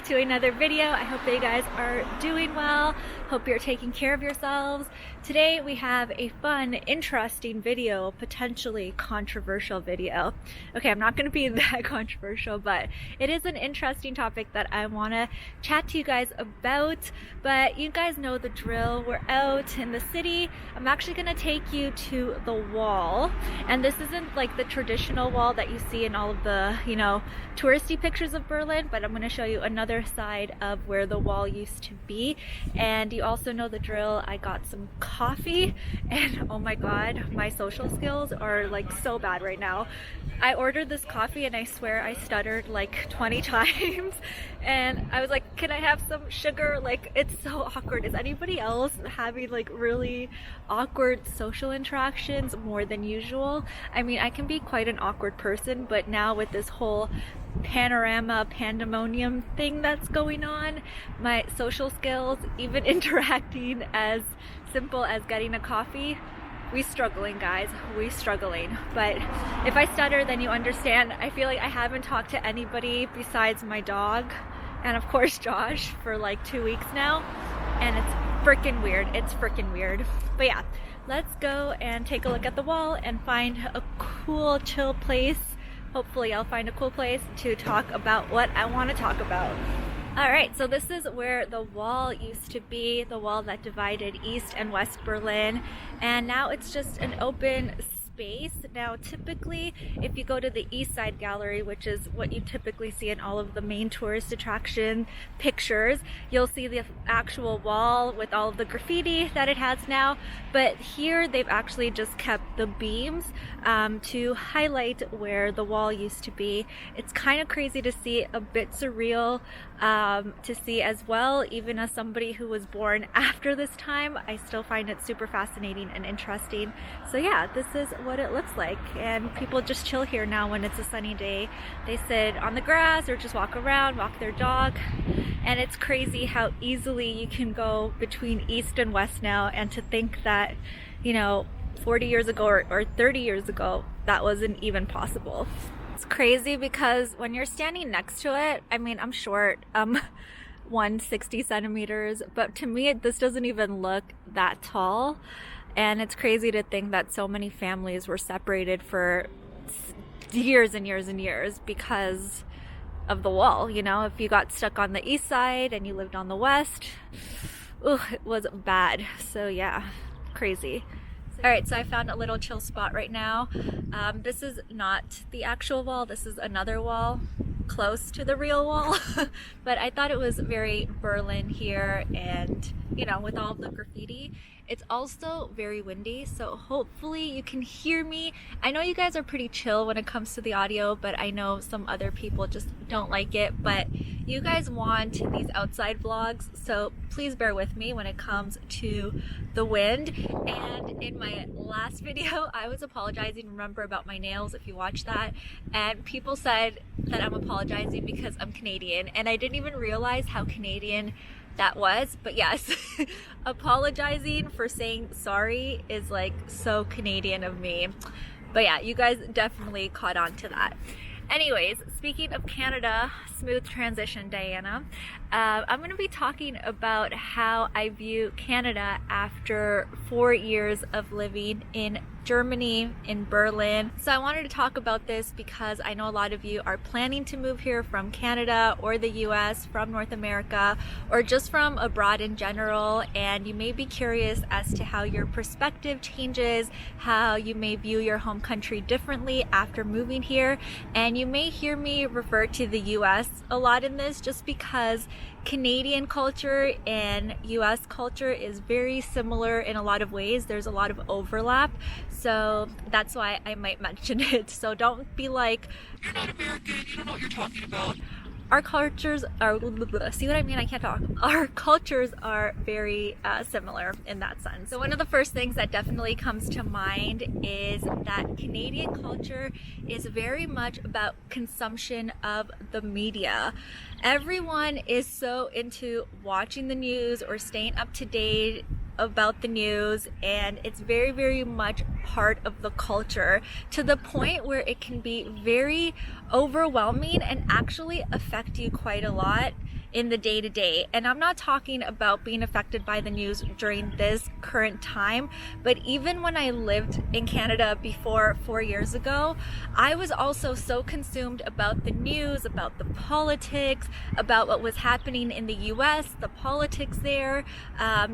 back to another video. I hope that you guys are doing well. Hope you're taking care of yourselves. Today we have a fun, interesting video, potentially controversial video. Okay, I'm not going to be that controversial, but it is an interesting topic that I want to chat to you guys about. But you guys know the drill. We're out in the city. I'm actually going to take you to the wall. And this isn't like the traditional wall that you see in all of the, touristy pictures of Berlin, but I'm going to show you another side of where the wall used to be. And you also know the drill. I got some coffee and oh my god, my social skills are like so bad right now. I ordered this coffee and I swear I stuttered like 20 times and I was like, can I have some sugar? Like, it's so awkward. Is anybody else having like really awkward social interactions more than usual? I mean, I can be quite an awkward person, but now with this whole pandemonium thing that's going on, my social skills, even interacting as simple as getting a coffee, we struggling, guys. We struggling. But if I stutter, then you understand. I feel like I haven't talked to anybody besides my dog and of course Josh for like 2 weeks now, and it's freaking weird. It's freaking weird. But yeah, let's go and take a look at the wall and find a cool, chill place. Hopefully I'll find a cool place to talk about what I want to talk about. Alright, so this is where the wall used to be, the wall that divided East and West Berlin, and now it's just an open space. Now typically if you go to the East Side Gallery, which is what you typically see in all of the main tourist attraction pictures, you'll see the actual wall with all of the graffiti that it has now, but here they've actually just kept the beams to highlight where the wall used to be. It's kind of crazy to see, a bit surreal to see as well. Even as somebody who was born after this time, I still find it super fascinating and interesting. So yeah, this is what it looks like, and people just chill here now when it's a sunny day. They sit on the grass or just walk around, walk their dog, and it's crazy how easily you can go between East and West now, and to think that 40 years ago or 30 years ago that wasn't even possible. It's crazy because when you're standing next to it, I mean, I'm short, 160 centimeters, but to me this doesn't even look that tall. And it's crazy to think that so many families were separated for years and years and years because of the wall. If you got stuck on the east side and you lived on the west, it was bad. So yeah, crazy. Alright, so I found a little chill spot right now. This is not the actual wall, this is another wall close to the real wall. But I thought it was very Berlin here, and with all of the graffiti. It's also very windy, so hopefully you can hear me. I know you guys are pretty chill when it comes to the audio, but I know some other people just don't like it. But you guys want these outside vlogs, so please bear with me when it comes to the wind. And in my last video, I was apologizing, remember, about my nails, if you watched that, and people said that I'm apologizing because I'm Canadian, and I didn't even realize how Canadian that was. But yes, apologizing for saying sorry is like so Canadian of me. But yeah, you guys definitely caught on to that. Anyways, speaking of Canada, smooth transition, Diana. I'm going to be talking about how I view Canada after 4 years of living in Germany, in Berlin. So I wanted to talk about this because I know a lot of you are planning to move here from Canada or the US, from North America, or just from abroad in general, and you may be curious as to how your perspective changes, how you may view your home country differently after moving here. And you may hear me refer to the US a lot in this just because Canadian culture and US culture is very similar in a lot of ways. There's a lot of overlap, so that's why I might mention it. So don't be like, you're not American, you don't know what you're talking about. Our cultures are, see what I mean? I can't talk. Our cultures are very similar in that sense. So one of the first things that definitely comes to mind is that Canadian culture is very much about consumption of the media. Everyone is so into watching the news or staying up to date about the news, and it's very, very much part of the culture, to the point where it can be very overwhelming and actually affect you quite a lot in the day-to-day. And I'm not talking about being affected by the news during this current time, but even when I lived in Canada before 4 years ago, I was also so consumed about the news, about the politics, about what was happening in the US, the politics there,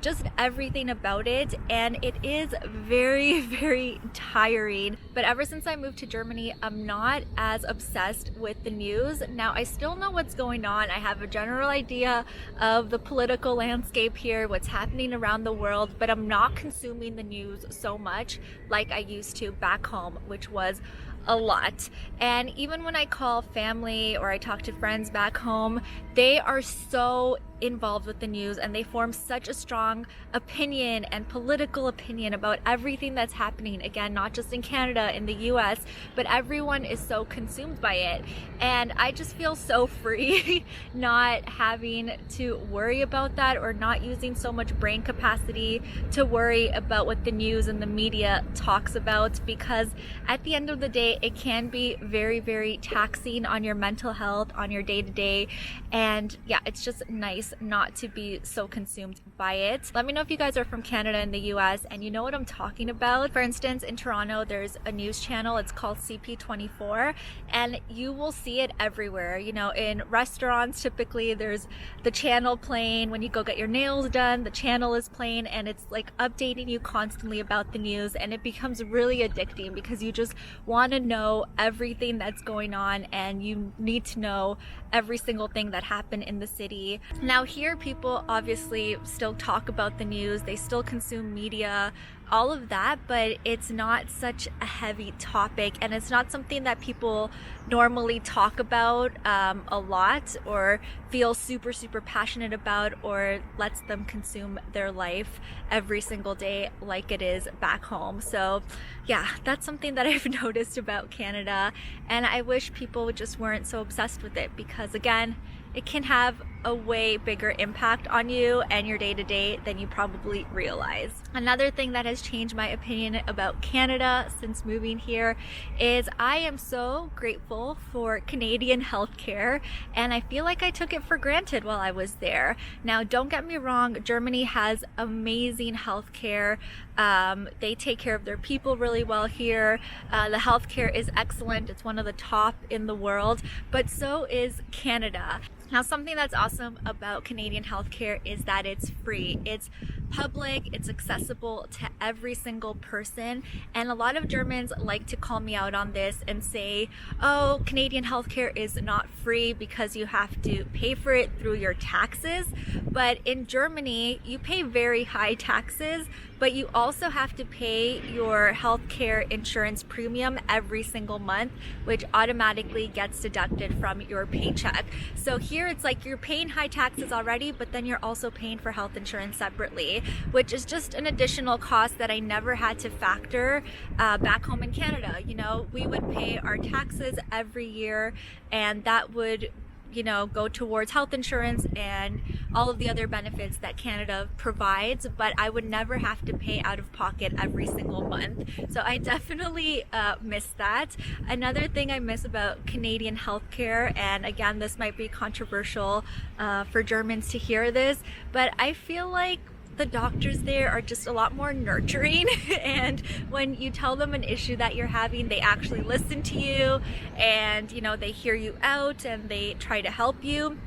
just everything about it. And it is very, very tiring. But ever since I moved to Germany, I'm not as obsessed with the news. Now, I still know what's going on. I have a general idea of the political landscape here, what's happening around the world, but I'm not consuming the news so much like I used to back home, which was a lot. And even when I call family or I talk to friends back home, they are so involved with the news and they form such a strong opinion and political opinion about everything that's happening. Again, not just in Canada, in the US, but everyone is so consumed by it. And I just feel so free not having to worry about that, or not using so much brain capacity to worry about what the news and the media talks about, because at the end of the day, it can be very, very taxing on your mental health, on your day-to-day. And yeah, it's just nice not to be so consumed by it. Let me know if you guys are from Canada and the US and you know what I'm talking about. For instance, in Toronto, there's a news channel. It's called CP24, and you will see it everywhere. You know, in restaurants, typically there's the channel playing. When you go get your nails done, the channel is playing, and it's like updating you constantly about the news, and it becomes really addicting because you just want to know everything that's going on, and you need to know every single thing that happened in the city. Now here, people obviously still talk about the news, they still consume media, all of that, but it's not such a heavy topic, and it's not something that people normally talk about a lot, or feel super, super passionate about, or lets them consume their life every single day like it is back home. So yeah, that's something that I've noticed about Canada, and I wish people just weren't so obsessed with it, because again, it can have a way bigger impact on you and your day-to-day than you probably realize. Another thing that has changed my opinion about Canada since moving here is I am so grateful for Canadian healthcare, and I feel like I took it for granted while I was there. Now, don't get me wrong, Germany has amazing healthcare. They take care of their people really well here. The healthcare is excellent. It's one of the top in the world, but so is Canada. Now, something that's awesome about Canadian healthcare is that it's free. It's public, it's accessible to every single person. And a lot of Germans like to call me out on this and say, oh, Canadian healthcare is not free because you have to pay for it through your taxes. But in Germany, you pay very high taxes, but you also have to pay your healthcare insurance premium every single month, which automatically gets deducted from your paycheck. So here it's like you're paying high taxes already, but then you're also paying for health insurance separately, which is just an additional cost that I never had to factor back home in Canada. You know, we would pay our taxes every year, and that would, you know, go towards health insurance and all of the other benefits that Canada provides, but I would never have to pay out of pocket every single month. So I definitely miss that. Another thing I miss about Canadian healthcare, and again, this might be controversial for Germans to hear this, but I feel like the doctors there are just a lot more nurturing, and when you tell them an issue that you're having, they actually listen to you, and you know, they hear you out and they try to help you.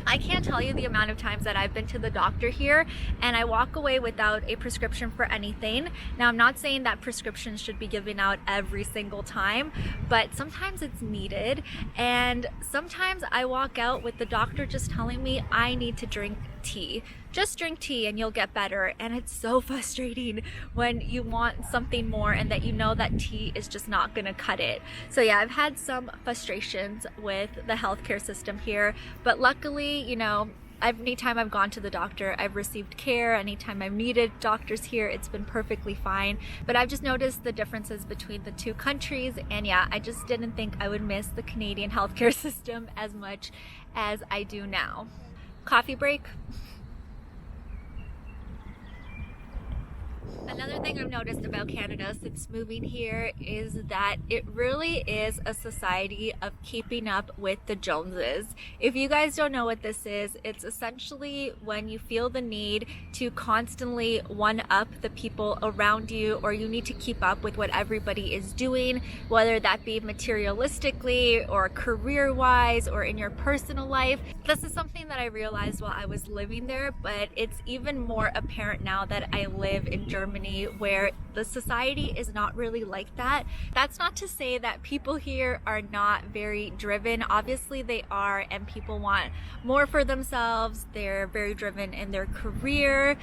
I can't tell you the amount of times that I've been to the doctor here and I walk away without a prescription for anything. Now, I'm not saying that prescriptions should be given out every single time, but sometimes it's needed. And sometimes I walk out with the doctor just telling me I need to drink tea. Just drink tea and you'll get better. And it's so frustrating when you want something more and that you know that tea is just not gonna cut it. So yeah, I've had some frustrations with the healthcare system here, but luckily, you know, anytime I've gone to the doctor, I've received care. Anytime I've needed doctors here, it's been perfectly fine. But I've just noticed the differences between the two countries, and yeah, I just didn't think I would miss the Canadian healthcare system as much as I do now. Coffee break. Another thing I've noticed about Canada since moving here is that it really is a society of keeping up with the Joneses. If you guys don't know what this is, it's essentially when you feel the need to constantly one-up the people around you, or you need to keep up with what everybody is doing, whether that be materialistically or career-wise or in your personal life. This is something that I realized while I was living there, but it's even more apparent now that I live in Germany, where the society is not really like that. That's not to say that people here are not very driven. Obviously they are, and people want more for themselves. They're very driven in their career,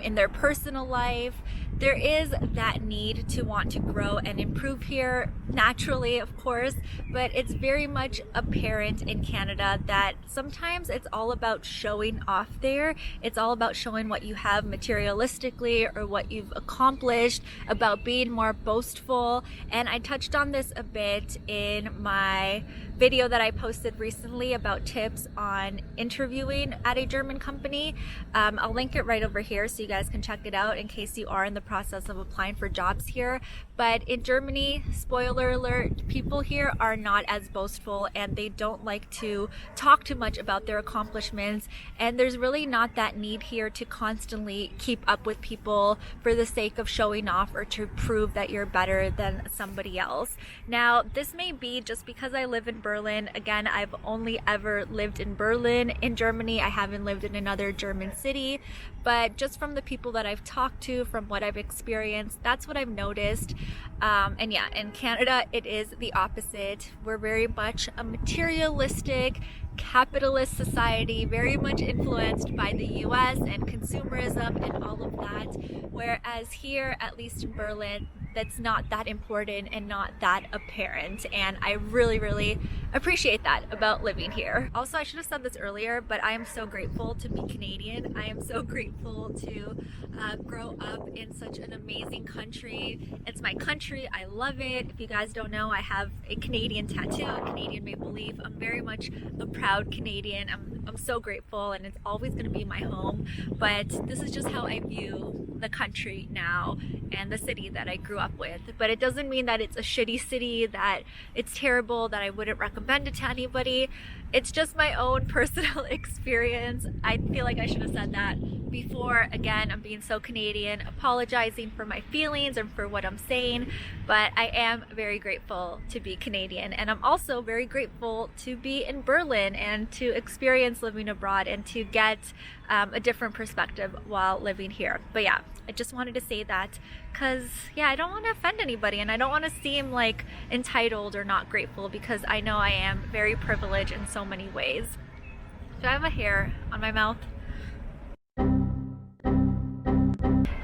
in their personal life. There is that need to want to grow and improve here, naturally, of course, but it's very much apparent in Canada that sometimes it's all about showing off there. It's all about showing what you have materialistically or what you've accomplished, about being more boastful. And I touched on this a bit in my video that I posted recently about tips on interviewing at a German company. I'll link it right over here so you guys can check it out in case you are in the process of applying for jobs here. But in Germany, spoiler alert, people here are not as boastful, and they don't like to talk too much about their accomplishments, and there's really not that need here to constantly keep up with people for the sake of showing off or to prove that you're better than somebody else. Now, this may be just because I live in Berlin. Again, I've only ever lived in Berlin in Germany. I haven't lived in another German city, but just from the people that I've talked to, from what I've experienced, that's what I've noticed. And yeah, in Canada, it is the opposite. We're very much a materialistic, capitalist society, very much influenced by the US and consumerism and all of that. Whereas here, at least in Berlin, that's not that important and not that apparent, and I really, really appreciate that about living here. Also, I should have said this earlier, but I am so grateful to be Canadian. I am so grateful to grow up in such an amazing country. It's my country. I love it. If you guys don't know, I have a Canadian tattoo, a Canadian maple leaf. I'm very much a proud Canadian. I'm so grateful, and it's always going to be my home. But this is just how I view the country now and the city that I grew up with. But it doesn't mean that it's a shitty city, that it's terrible, that I wouldn't recommend it to anybody. It's just my own personal experience. I feel like I should have said that before. Again, I'm being so Canadian, apologizing for my feelings and for what I'm saying, but I am very grateful to be Canadian, and I'm also very grateful to be in Berlin and to experience living abroad and to get a different perspective while living here. But yeah, I just wanted to say that because, yeah, I don't want to offend anybody, and I don't want to seem like entitled or not grateful, because I know I am very privileged in so many ways. Do I have a hair on my mouth?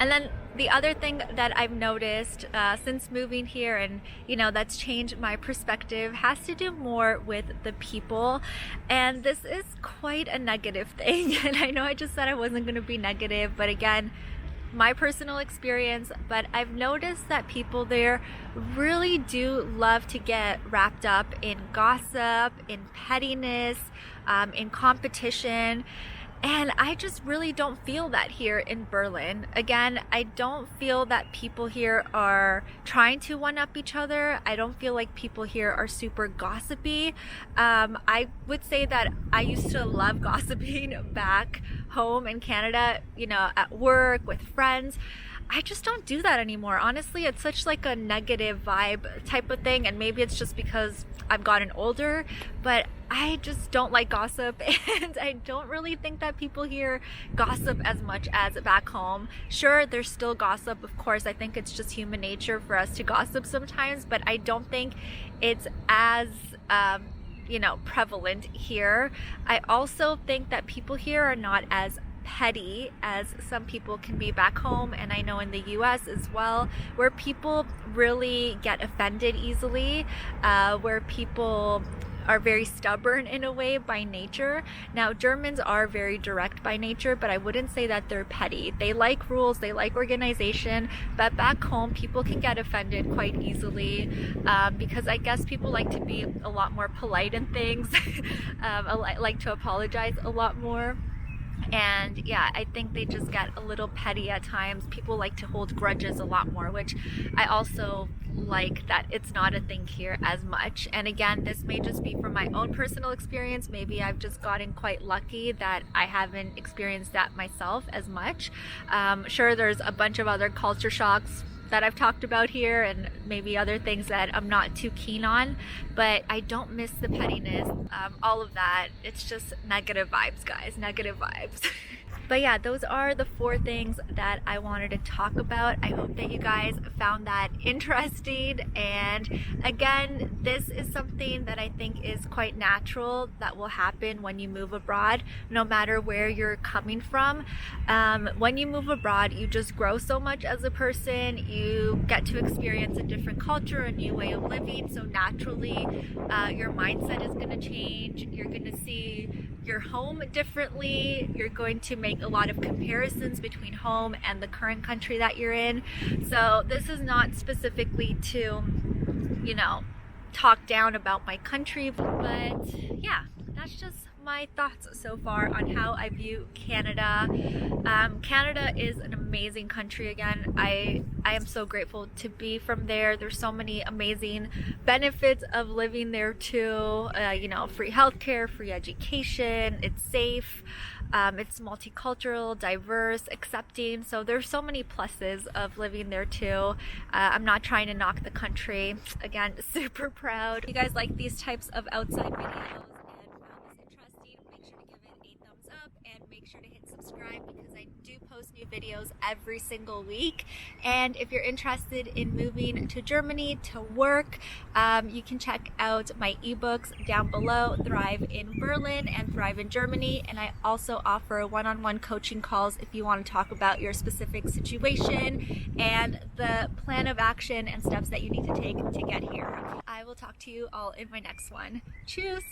And then the other thing that I've noticed since moving here, and you know, that's changed my perspective, has to do more with the people. And this is quite a negative thing. And I know I just said I wasn't going to be negative, but again, my personal experience, but I've noticed that people there really do love to get wrapped up in gossip, in pettiness, in competition. And I just really don't feel that here in Berlin. Again, I don't feel that people here are trying to one-up each other. I don't feel like people here are super gossipy. I would say that I used to love gossiping back home in Canada, you know, at work, with friends. I just don't do that anymore. Honestly, it's such like a negative vibe type of thing, and maybe it's just because I've gotten older, but I just don't like gossip, and I don't really think that people here gossip as much as back home. Sure, there's still gossip, of course. I think it's just human nature for us to gossip sometimes, but I don't think it's as you know, prevalent here. I also think that people here are not as petty as some people can be back home, and I know in the US as well, where people really get offended easily, where people are very stubborn in a way by nature. Now, Germans are very direct by nature, but I wouldn't say that they're petty. They like rules, they like organization, but back home people can get offended quite easily, because I guess people like to be a lot more polite in things, like to apologize a lot more. And yeah, I think they just get a little petty at times. People like to hold grudges a lot more, which I also like that it's not a thing here as much. And again, this may just be from my own personal experience. Maybe I've just gotten quite lucky that I haven't experienced that myself as much. Sure, there's a bunch of other culture shocks that I've talked about here, and maybe other things that I'm not too keen on, but I don't miss the pettiness, all of that. It's just negative vibes, guys, negative vibes. But yeah, those are the 4 things that I wanted to talk about. I hope that you guys found that interesting. And again, this is something that I think is quite natural that will happen when you move abroad, no matter where you're coming from. When you move abroad, you just grow so much as a person. You get to experience a different culture, a new way of living. So naturally, your mindset is going to change. You're going to see your home differently. You're going to make a lot of comparisons between home and the current country that you're in. So this is not specifically to, you know, talk down about my country, but yeah, that's just my thoughts so far on how I view Canada. Canada is an amazing country. Again, I am so grateful to be from there. There's so many amazing benefits of living there too. You know, free healthcare, free education, it's safe. It's multicultural, diverse, accepting. So there's so many pluses of living there too. I'm not trying to knock the country. Again, super proud. If you guys like these types of outside videos and found this interesting, make sure to give it a thumbs up and make sure to hit subscribe, because I do post new videos every single week. And if you're interested in moving to Germany to work, you can check out my ebooks down below, Thrive in Berlin and Thrive in Germany. And I also offer one-on-one coaching calls if you want to talk about your specific situation and the plan of action and steps that you need to take to get here. I will talk to you all in my next one. Cheers!